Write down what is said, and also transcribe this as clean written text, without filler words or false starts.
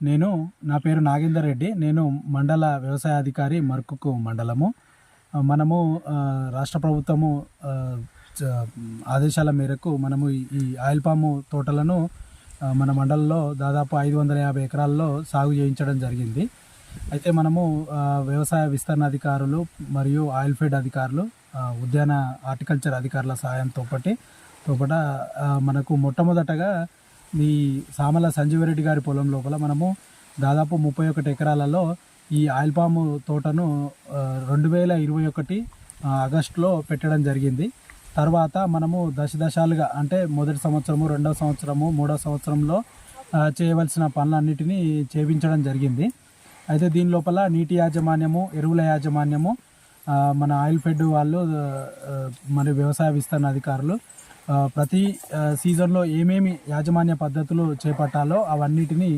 నేను నా పేరు నాగేందర్ రెడ్డి. నేను మండల వ్యవసాయ అధికారి మర్కుకు మండలము. మనము రాష్ట్ర ప్రభుత్వము చ ఆదేశాల మేరకు మనము ఈ ఆయిల్ పాము తోటలను మన మండలంలో దాదాపు 550 ఎకరాల్లో సాగు చేయించడం జరిగింది. అయితే మనము వ్యవసాయ విస్తరణ అధికారులు మరియు ఆయిల్ ఫెడ్ అధికారులు, ఉద్యాన హార్టికల్చర్ అధికారుల సహాయంతో తోపట మనకు మొట్టమొదటగా ఈ సామల సంజీవరెడ్డి గారి పొలం లోపల మనము దాదాపు 31 ఎకరాలలో ఈ ఆయిల్ పాము తోటను 2021 ఆగస్టులో పెట్టడం జరిగింది. తర్వాత మనము దశలుగా అంటే మొదటి సంవత్సరము, రెండవ సంవత్సరము, మూడవ సంవత్సరంలో చేయవలసిన పనులన్నిటినీ చేయించడం జరిగింది. అయితే దీని లోపల నీటి యాజమాన్యము, ఎరువుల యాజమాన్యము, మన ఆయిల్ ఫెడ్ వాళ్ళు మరియు వ్యవసాయ విస్తరణ అధికారులు ప్రతి సీజన్లో ఏమేమి యాజమాన్య పద్ధతులు చేపట్టాలో అవన్నిటినీ